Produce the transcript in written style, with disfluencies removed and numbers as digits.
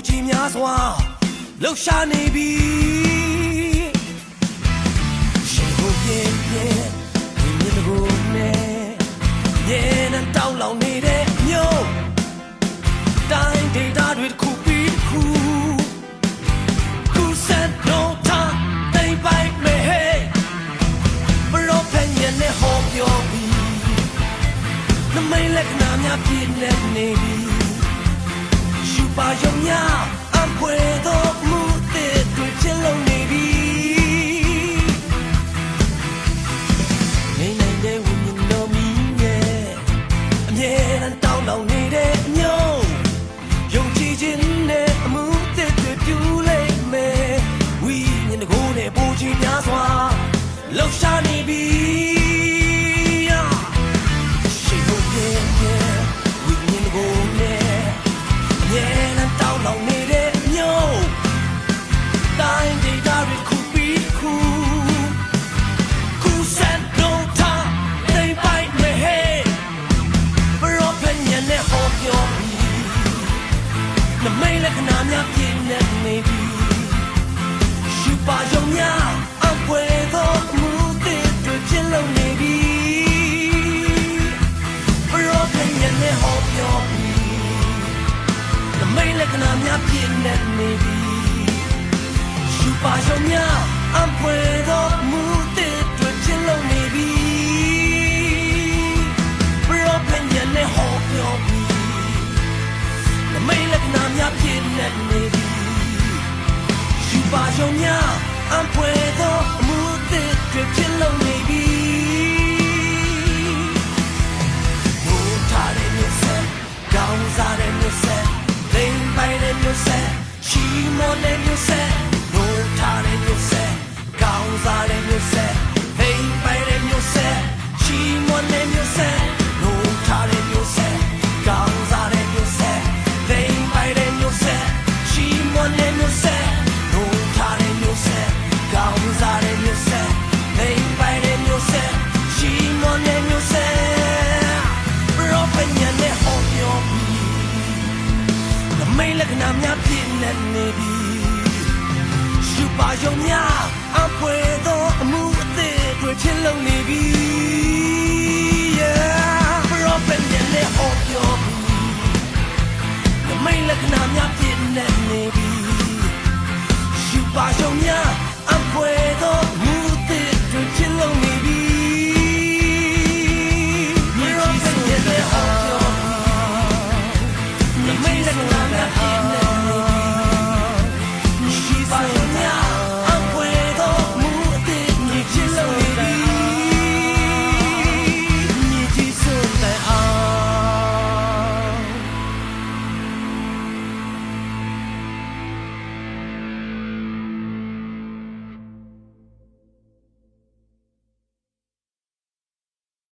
ကြီးများစွာလှုပ်ရှားနေပြီရှင်ကိုပြင်းပြင်းဒီမြင်ကိုနဲ့ရဲနဲ့တောင်းလောင်နေတဲ့မျိုးတိုင်းဒေတာတွေတစ်ခုပြီးတစ်ခုစက်တော့ထားသိပိုက်မဲဟဲ့ဘရောဖန်ရဲ့နဲ့ဟောပြောပြီးနမိတ်လက္ခဏာများပြည့်နေနေပြီယူပါရုံများအပွေတော့မှုတဲ့တွေ့ချင်လုံးနေပြီနေနိုင်တဲ့ဝိညာဉ်တော်မီးရဲ့အမြဲတမ်းတောင်းလောင်နေတဲ့အမျိုးယုံကြည်ခြင်းနဲ့အမှုတဲ့တွေ့ပြူလိုက်မယ်ကိုနဲ့ပူကြီးများစွာလှုပ်ရှားနေပြီရှိဖို့ပြင်းပြင်းဝိညာဉ်ကိုနဲ့အမြဲတမ်းတောင်းလောင်နေတဲ့မျိုးတိုင်းဒေတာတွေခုပြီးခုစက်တော့ထားသိပိုက်မဲဟဲ့ဘရောဖန်ရဲ့နဲ့ဟောပြောပြီးနမိတ်လက္ခဏာများပြည့်နေပြီပါယုံများအပွေသောမှုတဲ့တွေ့ချင်လုံးနေပြီဘရောဖန်ရဲ့နဲ့ဟောပြောပြီးနမိတ်လက္ခဏာများပြည့်နေပြီယူပါယုံများအပွေသောမှုတဲ့တွေ့ချင်လုံးနေပြီဘရောဖန်ရဲ့နဲ့ဟောပြောပြီးနမိတ်လက္ခဏာများပြည့်နေပြီပါယုံများအပွေသောအမှုတဲ့တွေ့ဖြစ်လုံးနေပြီဘုရားရဲ့မျိုးဆက်ကောင်းစားတဲ့မျိုးဆက်သိမ့်ပိုင်တဲ့မျိုးဆက်ချီးမွမ်းတဲ့မျိုးဆက်ဘုရားရဲ့မျိုးဆက်ကောင်းစားတဲ့မျိုးဆက်သိမ့်ပိုင်တဲ့မျိုးဆက်ချီးမွမ်းတဲ့မျိုးဆက်ဘုရားရဲ့မျိုးဆက်ကောင်းစားတဲ့မျိုးဆက်သိမ့်ပိုင်တဲ့မျိုးဆက်ချီးမွမ်းတဲ့မျိုးဆက်ကောင်းစားတဲ့မျိုးဆက်လိမ့်ပိုင်တဲ့မျိုးဆက်ရှိမွန်တဲ့မျိုးဆက်ဘရောဖန်ရဲ့နဲ့ဟောပြောပြီးနမိတ်လက္ခဏာများပြည့်နေပြီယူပါယုံများအပွေသောအမှုအသေးတွေ့ချင်လုံးနေပြီ